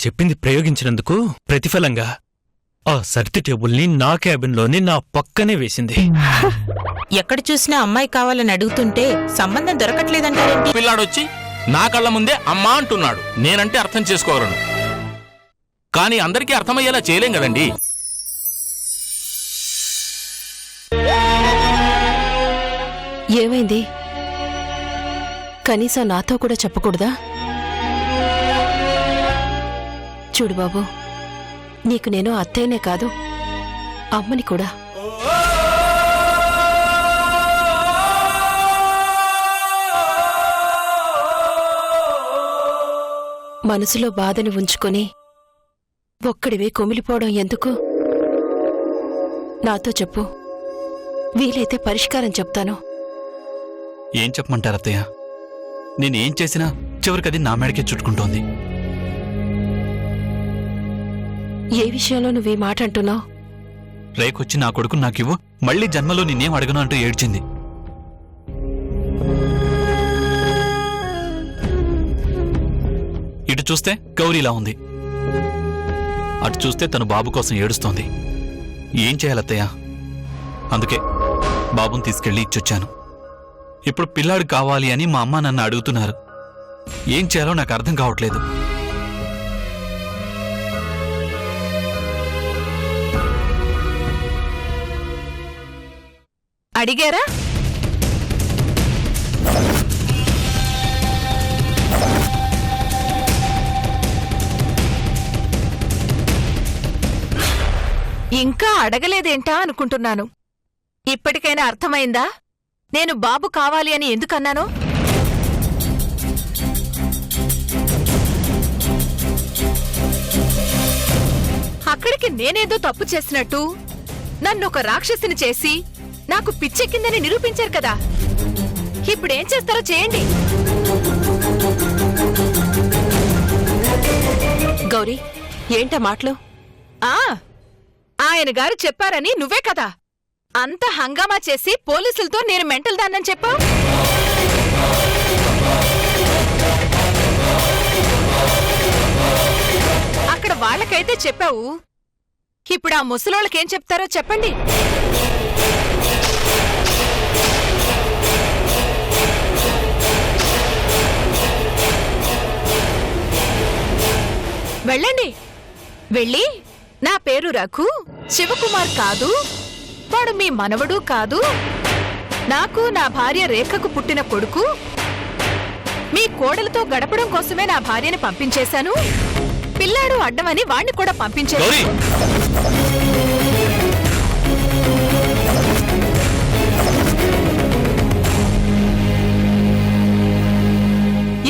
చెప్పింది ప్రయోగించినందుకు ప్రతిఫలంగా ఆ సర్ది టేబుల్ని నా క్యాబిన్లోని నా పక్కనే వేసింది. ఎక్కడ చూసినా అమ్మాయి కావాలని అడుగుతుంటే సంబంధం దొరకట్లేదంటారేంటి? పిల్లాడొచ్చి నా కళ్ళ ముందే అమ్మా అంటున్నాడు. నేనంటే అర్థం చేసుకోగలను, కానీ అందరికీ అర్థమయ్యేలా చేయలేం కదండి. ఏమైంది? కనీసం నాతో కూడా చెప్పకూడదా? చూడు బాబు, నీకు నేను అత్తయ్యనే కాదు, అమ్మని కూడా. మనసులో బాధను ఉంచుకొని ఒక్కడివే కుమిలిపోవడం ఎందుకు? నాతో చెప్పు, వీలైతే పరిష్కారం చెప్తాను. ఏం చెప్పమంటారు అత్తయ్య? నేనేం చేసినా చివరికది నా మెడకే చుట్టుకుంటోంది. ఏ విషయంలో నువ్వీ మాట అంటున్నావు? రేకొచ్చి నా కొడుకు నాకివ్వు, మళ్లీ జన్మలో నిన్నేం అడగను అంటూ ఏడ్చింది. ఇటు చూస్తే గౌరీలా ఉంది, అటు చూస్తే తను బాబు కోసం ఏడుస్తోంది. ఏం చేయాలత్తయ్య? అందుకే బాబుని తీసుకెళ్లి ఇచ్చొచ్చాను. ఇప్పుడు పిల్లాడు కావాలి అని మా అమ్మ నన్ను అడుగుతున్నారు. ఏం చేయాలో నాకు అర్థం కావట్లేదు. అడిగారా? ఇంకా అడగలేదేంటా అనుకుంటున్నాను. ఇప్పటికైనా అర్థమైందా నేను బాబు కావాలి అని ఎందుకన్నాను? అక్కడికి నేనేదో తప్పు చేసినట్టు నన్నొక రాక్షసిని చేసి నాకు పిచ్చెక్కిందని నిరూపించారు కదా. ఇప్పుడేం చేస్తారో చేయండి. గౌరీ, ఏంటా మాటలు? ఆయన గారు చెప్పారని నువ్వే కదా అంత హంగామా చేసి పోలీసులతో నేను మెంటల్ దాన్నని చెప్పావు. అక్కడ వాళ్ళకైతే చెప్పావు, ఇప్పుడు ఆ ముసలోళ్ళకేం చెప్తారో చెప్పండి. వెళ్ళండి, వెళ్ళి నా పేరు రఘు, శివకుమార్ కాదు, వాడు మీ మనవడు కాదు, నాకు నా భార్య రేఖకు పుట్టిన కొడుకు, మీ కోడలతో గడపడం కోసమే నా భార్యని పంపించేశాను, పిల్లాడు అడ్డమని వాణ్ణి కూడా పంపించేశాను.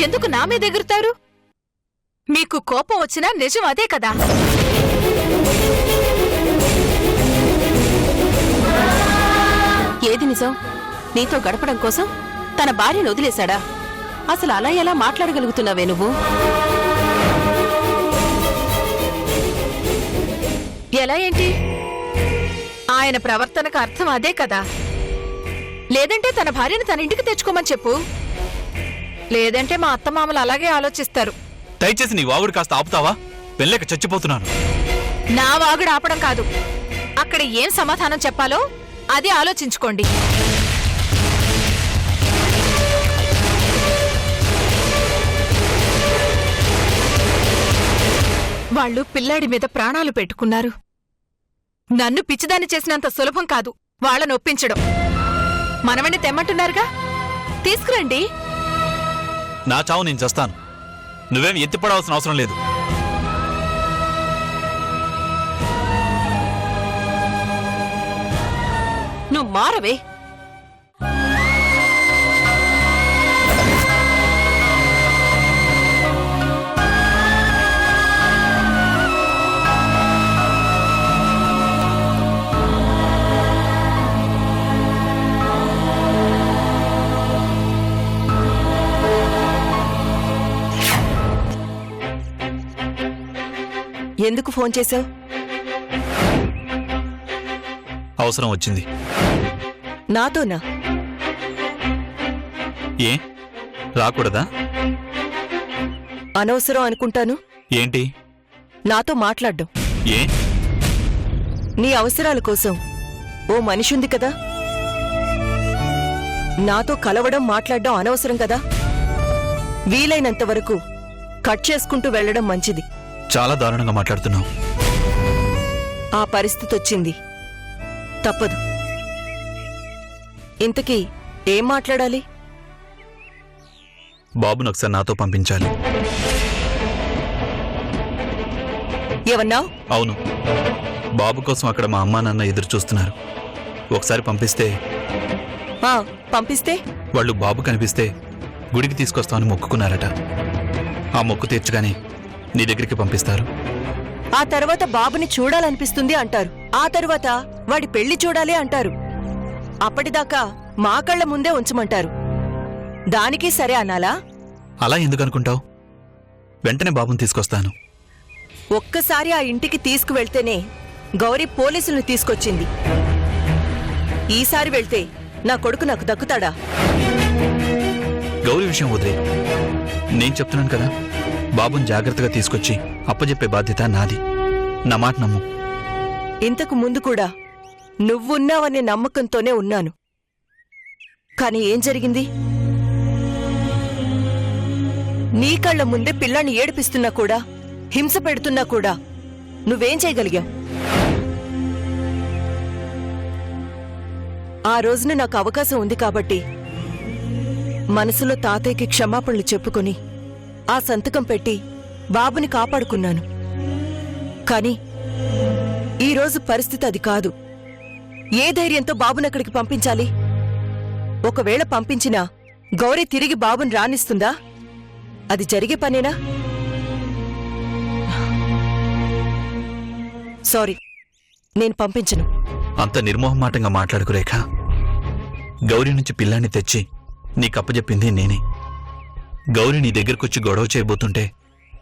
ఎందుకు నా మీద ఎగురుతారు? మీకు కోపం వచ్చినా నిజం అదే కదా. ఏది నిజం? నీతో గడపడం కోసం తన భార్యను వదిలేశాడా? అసలు అలా ఎలా మాట్లాడగలుగుతున్నావే నువ్వు? ఎలా ఏంటి? ఆయన ప్రవర్తనకు అర్థం అదే కదా. లేదంటే తన భార్యను తన ఇంటికి తెచ్చుకోమని చెప్పు, లేదంటే మా అత్తమామలు అలాగే ఆలోచిస్తారు. దయచేసి నీ వాగుడు కాస్త ఆపుతావా? వెళ్ళక చచ్చిపోతున్నాను. నా వాగుడు ఆపడం కాదు, అక్కడ ఏం సమాధానం చెప్పాలో అది ఆలోచించుకోండి. వాళ్ళు పిల్లాడి మీద ప్రాణాలు పెట్టుకున్నారు. నన్ను పిచ్చిదాన్ని చేసినంత సులభం కాదు వాళ్ళను ఒప్పించడం. మనవణ్ణి తెమ్మంటున్నారుగా, తీసుకురండి. నా చావు నేను చేస్తాను, నువ్వేం ఎత్తిపడవలసిన అవసరం లేదు. నువ్వు మారవే. ఎందుకు ఫోన్ చేశావు? అవసరం వచ్చింది. నాతోనా? ఏ రాకూడదా? అనవసరం అనుకుంటాను. ఏంటి నాతో మాట్లాడ్డం. ఏ? నీ అవసరాల కోసం ఓ మనిషుంది కదా, నాతో కలవడం మాట్లాడడం అనవసరం కదా. వీలైనంత వరకు కట్ చేసుకుంటూ వెళ్లడం మంచిది. చాలా దారుణంగా మాట్లాడుతున్నావు. ఆ పరిస్థితి వచ్చింది, తప్పదు. ఇంతకీ ఏం మాట్లాడాలి? బాబును ఒకసారి నాతో పంపించాలి. ఏమన్నావ్? అవును, బాబు కోసం అక్కడ మా అమ్మా నాన్న ఎదురు చూస్తున్నారు. ఒకసారి పంపిస్తే పంపిస్తే వాళ్ళు బాబు కనిపిస్తే గుడికి తీసుకొస్తామని మొక్కుకున్నారట. ఆ మొక్కు తీర్చగానే నీ దగ్గరికి పంపిస్తారు. ఆ తర్వాత బాబుని చూడాలనిపిస్తుంది అంటారు. ఆ తర్వాత వాడి పెళ్లి చూడాలి అంటారు. అప్పటిదాకా మా కళ్ళ ముందే ఉంచమంటారు. దానికి సరే అనాలా? అలా ఎందుకనుకుంటావు? వెంటనే బాబుని తీసుకొస్తాను. ఒక్కసారి ఆ ఇంటికి తీసుకువెళ్తేనే గౌరీ పోలీసుల్ని తీసుకొచ్చింది. ఈసారి వెళ్తే నా కొడుకు నాకు దక్కుతాడా? గౌరీ విషయం వదిలే. నేను చెప్తున్నాను కదా, బాబుని జాగ్రత్తగా తీసుకొచ్చి అప్పజెప్పే బాధ్యత నాది. నా మాట నమ్ము. ఇంతకు ముందు కూడా నువ్వున్నావనే నమ్మకంతోనే ఉన్నాను. కాని ఏం జరిగింది? నీ కళ్ల ముందే పిల్లాన్ని ఏడిపిస్తున్నా కూడా, హింస పెడుతున్నా కూడా నువ్వేం చేయగలిగావు? ఆ రోజున నాకు అవకాశం ఉంది కాబట్టి మనసులో తాతయ్యకి క్షమాపణలు చెప్పుకొని ఆ సంతకం పెట్టి బాబుని కాపాడుకున్నాను. కాని ఈరోజు పరిస్థితి అది కాదు. ఏ ధైర్యంతో బాబుని అక్కడికి పంపించాలి? ఒకవేళ పంపించినా గౌరీ తిరిగి బాబుని రానిస్తుందా? అది జరిగే పనేనా? సారీ, నేను పంపించను. అంత నిర్మోహమాటంగా మాట్లాడుకు రేఖ. గౌరీ నుంచి పిల్లాన్ని తెచ్చి నీకప్పజెప్పింది నేనే. గౌరీ నీ దగ్గరకొచ్చి గొడవ చేయబోతుంటే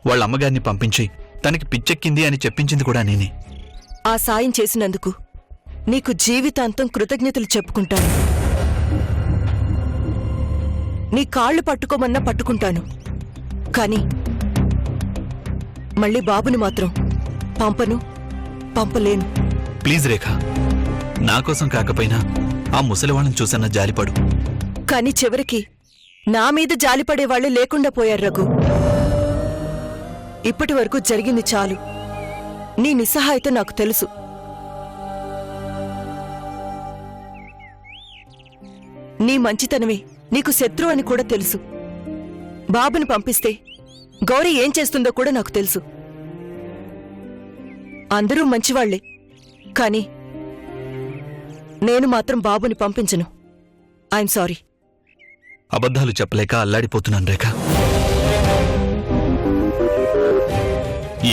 వాళ్ళ అమ్మగారిని పంపించి తనకి పిచ్చెక్కింది అని చెప్పించింది కూడా నేనే. ఆ సాయం చేసినందుకు నీకు జీవితాంతం కృతజ్ఞతలు చెప్పుకుంటాను. నీ కాళ్ళు పట్టుకోమన్నా పట్టుకుంటాను. కాని మళ్ళీ బాబుని మాత్రం పంపలేను. ప్లీజ్ రేఖ, నా కోసం కాకపోయినా ఆ ముసలివాళ్ళని చూసన్నా జాలిపడు. కాని చివరికి నా మీద జాలిపడేవాళ్లు లేకుండా పోయారు రఘు. ఇప్పటి వరకు జరిగింది చాలు. నీ నిస్సహాయత నాకు తెలుసు. నీ మంచితనమే నీకు శత్రువు అని కూడా తెలుసు. బాబుని పంపిస్తే గౌరీ ఏం చేస్తుందో కూడా నాకు తెలుసు. అందరూ మంచివాళ్లే, కాని నేను మాత్రం బాబుని పంపించను. I'm sorry. అబద్ధాలు చెప్పలేక అల్లాడిపోతున్నాను రేఖ.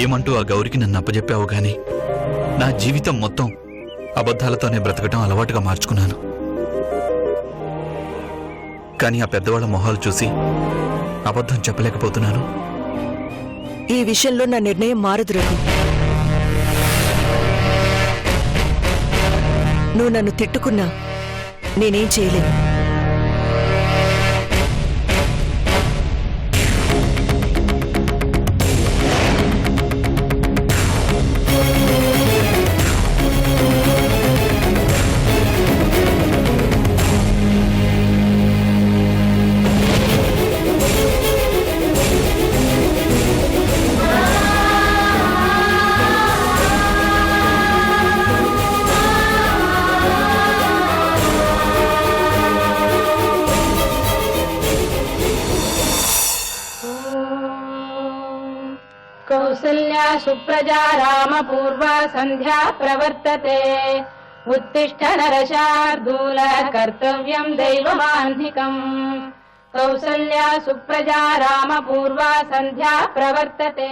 ఏమంటూ ఆ గౌరికి నన్ను అప్పజెప్పావు గాని నా జీవితం మొత్తం అబద్ధాలతోనే బ్రతకటం అలవాటుగా మార్చుకున్నాను. కానీ ఆ పెద్దవాళ్ల మొహాలు చూసి అబద్ధం చెప్పలేకపోతున్నాను. ఈ విషయంలో నా నిర్ణయం మారదు రఘు. నువ్వు నన్ను తిట్టుకున్నా నేనేం చేయలేను. कौसल्या सुप्रजा रामपूर्वा सन्ध्या प्रवर्तते उत्तिष्ठ नरशार्दूल कर्तव्यं दैवमाह्निकम् कौसल्या सुप्रजा रामपूर्वा सन्ध्या प्रवर्तते।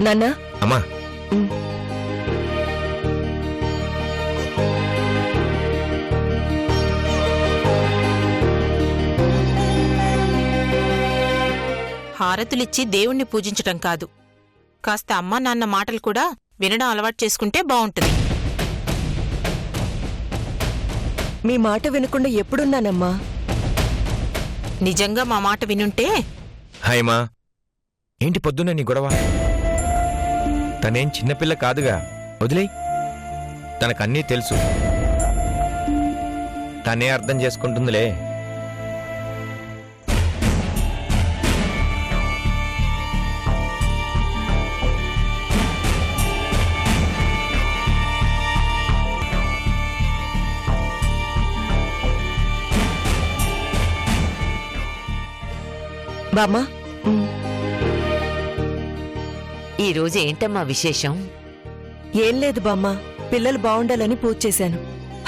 నాన్నా అమ్మా హారతులిచ్చి దేవుణ్ణి పూజించటం కాదు, కాస్త అమ్మా నాన్న మాటలు కూడా వినడం అలవాటు చేసుకుంటే బావుంటుంది. మీ మాట వినకుండా ఎప్పుడున్నానమ్మా? నిజంగా మా మాట వినుంటే హాయమ్మా, ఏంటి పొద్దున్న నీ గొడవ? తనేం చిన్నపిల్ల కాదుగా, వదిలేయ్. తనకన్నీ తెలుసు, తనే అర్థం చేసుకుంటుందిలే. బామ్మా ఈ రోజు ఏంటమ్మా విశేషం? ఏం లేదు బామ్మ, పిల్లలు బాగుండాలని పూజ చేశాను.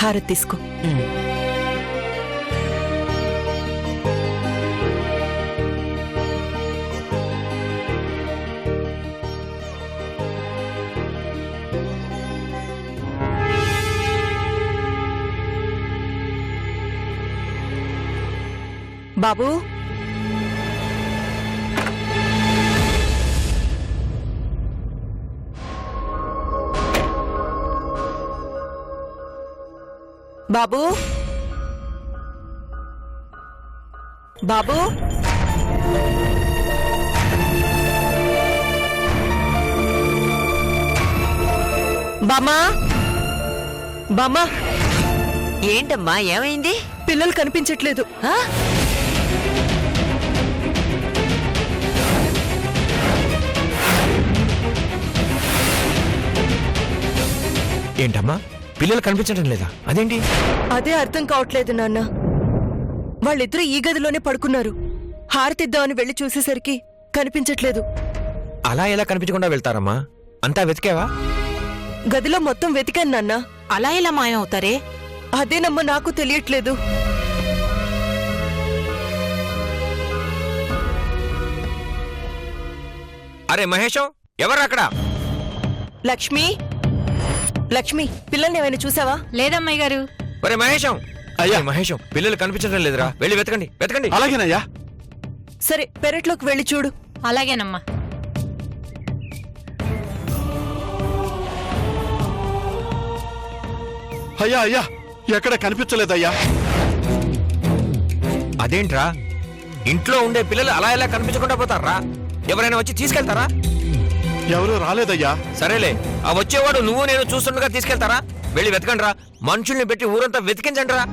హారతి తీసుకో. బాబూ, బాబూ, బాబూ, బామ్మా, బామ్మా, ఏంటమ్మా ఏమైంది? పిల్లలు కనిపించట్లేదు. ఆ? ఏంటమ్మా, పిల్లలు కనిపించడం లేదా? అదేంటి? అదే అర్థం కావట్లేదు నాన్న. వాళ్ళిద్దరూ ఈ గదిలోనే పడుకున్నారు. హారతిద్దామని వెళ్లి చూసేసరికి కనిపించట్లేదు. అలా ఎలా కనిపించకుండా వెళ్తారమ్మా? అంతా వెతికావా? గదిలో మొత్తం వెతికాను నాన్న. అలా ఎలా మాయమవుతారే? అదేనమ్మా నాకు తెలియట్లేదు. అరే మహేశం, ఎవరు అక్కడ? లక్ష్మి, లక్ష్మి, పిల్లల్ని ఏమైనా చూసావా? లేదమ్మాయి గారు. ఒరే మహేశం, అయ్యా మహేశం, పిల్లలు కనిపించడం లేదురా, వెళ్ళి వెతకండి, వెతకండి. అలాగేనయ్యా. సరే, పెరట్లోకి వెళ్ళి చూడు. అలాగేనమ్మా. అయ్యా అయ్యా, ఎక్కడ కనిపించలేదయ్యా. అదేంట్రా, ఇంట్లో ఉండే పిల్లలు అలా ఎలా కనిపించకుండా పోతారా? ఎవరైనా వచ్చి తీసుకెళ్తారా? ఎవరూ రాలేదయ్యా. సరేలే, ఆ వచ్చేవాడు నువ్వు నేను చూస్తుండగా తీసుకెళ్తారా? వెళ్ళి వెతకండి రా, మనుషుల్ని పెట్టి ఊరంతా వెతికించండి రా.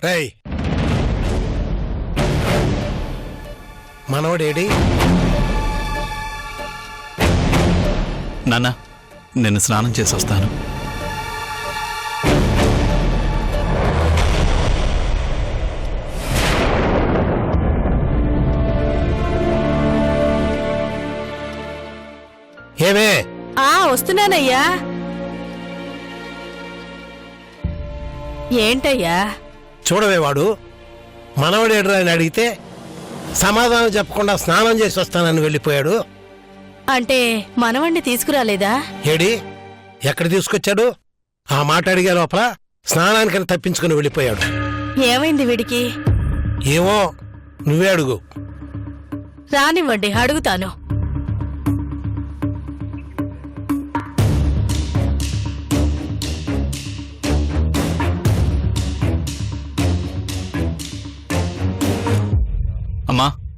రేయ్, మనవడేడి? నాన్న, నేను స్నానం చేసి వస్తాను. ఏమే? వస్తున్నానయ్యా. ఏంటయ్యా? చూడవే, వాడు మనవడేడ్రా అని అడిగితే సమాధానం చెప్పకుండా స్నానం చేసి వస్తానని వెళ్ళిపోయాడు. అంటే మనవణ్ణి తీసుకురాలేదా? ఏడి, ఎక్కడ తీసుకొచ్చాడు? ఆ మాట అడిగే లోపల స్నానానికని తప్పించుకుని వెళ్ళిపోయాడు. ఏమైంది వీడికి? ఏమో, నువ్వే అడుగు. రానివ్వండి, అడుగుతాను.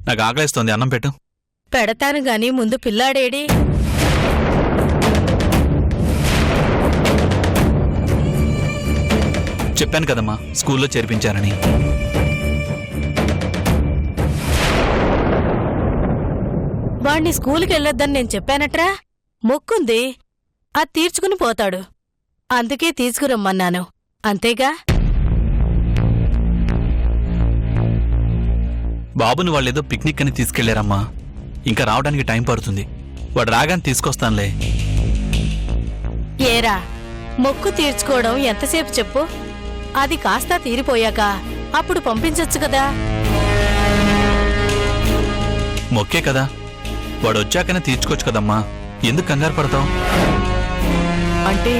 నాకు ఆకలిస్తోంది, అన్నం పెట్టు. పెడతాను గాని ముందు పిల్లాడేడి? చెప్పాను కదమ్మా, స్కూల్లో చేర్పించానని. వాణ్ణి స్కూలుకి వెళ్ళొద్దని నేను చెప్పానట్రా? మొక్కుంది, అది తీర్చుకుని పోతాడు. అందుకే తీసుకురమ్మన్నాను, అంతేగా? బాబుని వాళ్ళేదో పిక్నిక్ అని తీసుకెళ్లారమ్మా. ఇంకా రావడానికి టైం పడుతుంది. వాడు రాగానే తీసుకొస్తానులే. ఏరా, మొక్కు తీర్చుకోవడం ఎంతసేపు చెప్పు? అది కాస్తా తీరిపోయాక అప్పుడు పంపించొచ్చు కదా. మొక్కే కదా, వాడు వచ్చాకనే తీర్చుకోవచ్చు కదమ్మా. ఎందుకు కంగారు పడతావు? అంటే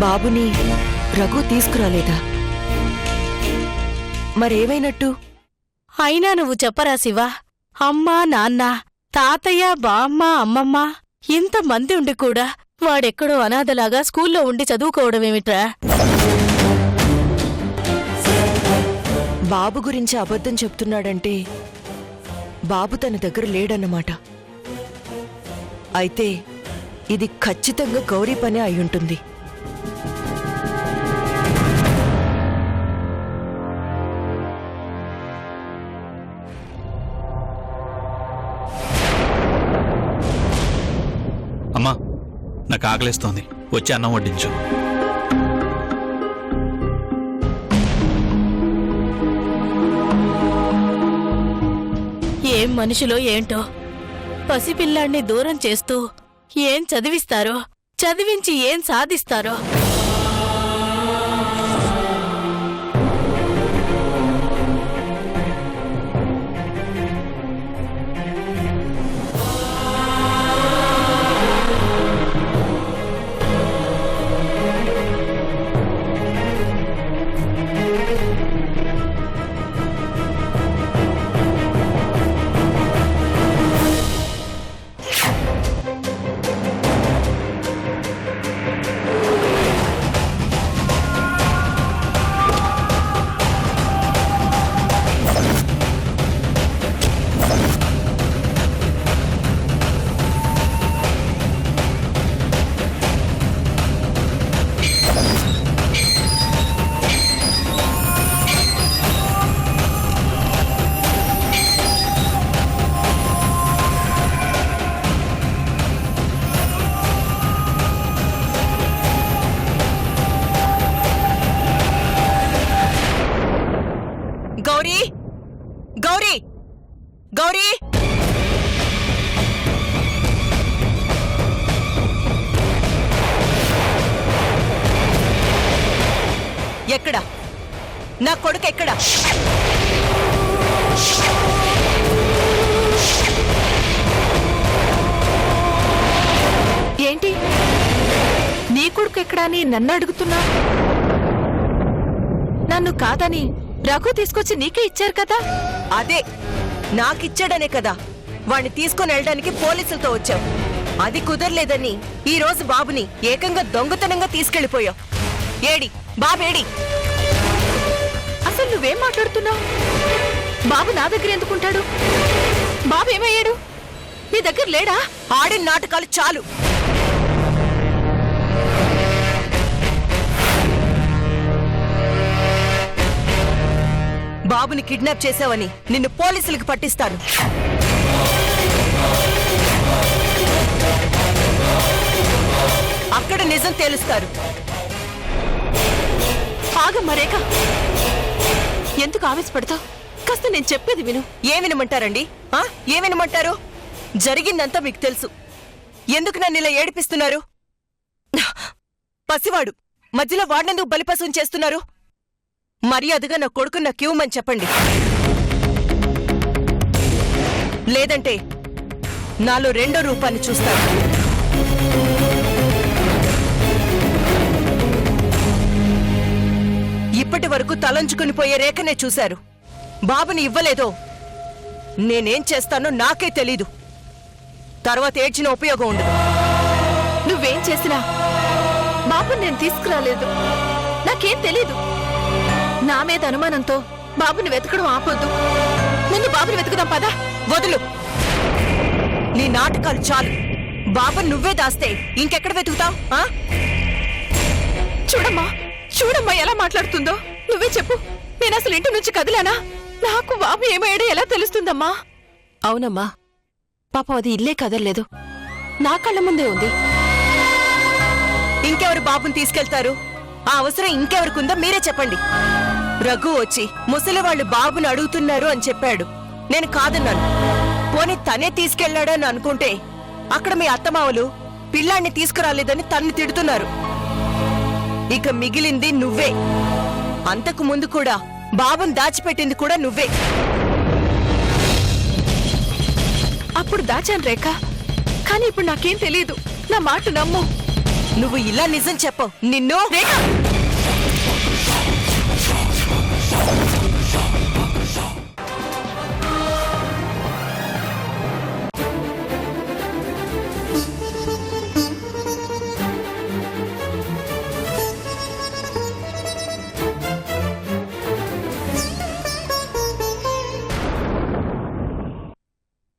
బాబుని రఘు తీసుకురాలేదా? మరేమైనట్టు? అయినా నువ్వు చెప్పరా శివ? అమ్మా, నాన్న, తాతయ్య, బామ్మ, అమ్మమ్మ ఇంతమంది ఉండి కూడా వాడెక్కడో అనాథలాగా స్కూల్లో ఉండి చదువుకోవడమేమిట్రా? బాబు గురించి అబద్ధం చెప్తున్నాడంటే బాబు తన దగ్గర లేడన్నమాట. అయితే ఇది ఖచ్చితంగా గౌరీ పనే అయ్యుంటుంది. అమ్మా, నాకు ఆకలిస్తోంది, వచ్చి అన్నం వడ్డించు. ఏం మనుషులో ఏంటో, పసిపిల్లాణ్ణి దూరం చేస్తూ ఏం చదివిస్తారో, చదివించి ఏం సాధిస్తారో. గౌరీ, గౌరీ, గౌరీ! ఎక్కడా నా కొడుకు? ఎక్కడా? ఏంటి నీ కొడుకు ఎక్కడా అని నన్ను అడుగుతున్నా? నన్ను కాదని రఘు తీసుకొచ్చి నీకే ఇచ్చారు కదా. అదే నాకిచ్చాడనే కదా వాణ్ణి తీసుకొని వెళ్ళడానికి పోలీసులతో వచ్చావు. అది కుదరలేదని ఈ రోజు బాబుని ఏకంగా దొంగతనంగా తీసుకెళ్లిపోయావు. ఏడి బాబేడి? అసలు నువ్వేం మాట్లాడుతున్నావు? బాబు నా దగ్గర ఎందుకుంటాడు? బాబు ఏమయ్యాడు? నీ దగ్గర లేడా? ఆడిన నాటకాలు చాలు. బాబుని కిడ్నాప్ చేశావని నిన్ను పోలీసులకు పట్టిస్తాను. అక్కడ నిజం తేలుస్తారు. ఆగమ్మా రేఖ, ఎందుకు ఆవేశపడతావు? కాస్త నేను చెప్పేది విను. ఏం వినమంటారండి? ఏం వినమంటారు? జరిగిందంతా మీకు తెలుసు. ఎందుకు నన్ను ఇలా ఏడిపిస్తున్నారు? పసివాడు మధ్యలో వాడినందుకు బలిపశం చేస్తున్నారు. మర్యాదగా నా కొడుకుని నాకు ఇవ్వమని చెప్పండి. లేదంటే నాలో రెండో రూపాన్ని చూస్తాను. ఇప్పటి వరకు తలంచుకుని పోయే రేఖనే చూశారు. బాబుని ఇవ్వలేదో నేనేం చేస్తానో నాకే తెలీదు. తర్వాత ఏడ్చిన ఉపయోగం ఉండదు. నువ్వేం చేసినా బాబుని నేను తీసుకురాలేదు. నాకేం తెలీదు. నా మీద అనుమానంతో బాబుని వెతకడం ఆపొద్దు. ముందు బాబుని వెతుకుదాం పదా. వదులు, నీ నాటకాలు చాలు. బాబుని నువ్వే దాస్తే ఇంకెక్కడ వెతుకుతావు? చూడమ్మా చూడమ్మా ఎలా మాట్లాడుతుందో. నువ్వే చెప్పు, నేను అసలు ఇంటి నుంచి కదిలానా? నాకు బాబు ఏమయ్యాడో ఎలా తెలుస్తుందమ్మా? అవునమ్మా, పాపం అది ఇల్లే కదలలేదు, నా కళ్ళ ముందే ఉంది. ఇంకెవరు బాబుని తీసుకెళ్తారు? ఆ అవసరం ఇంకెవరికుందో మీరే చెప్పండి. రఘు వచ్చి ముసలివాళ్లు బాబుని అడుగుతున్నారు అని చెప్పాడు. నేను కాదన్నాను. పోనీ తనే తీసుకెళ్లాడని అనుకుంటే అక్కడ మీ అత్తమావలు పిల్లాన్ని తీసుకురాలేదని తన్ని తిడుతున్నారు. ఇక మిగిలింది నువ్వే. అంతకు ముందు కూడా బాబుని దాచిపెట్టింది కూడా నువ్వే. అప్పుడు దాచాను రేఖ, కానీ ఇప్పుడు నాకేం తెలియదు. నా మాట నమ్ము. నువ్వు ఇలా నిజం చెప్పవు. నిన్ను రేఖ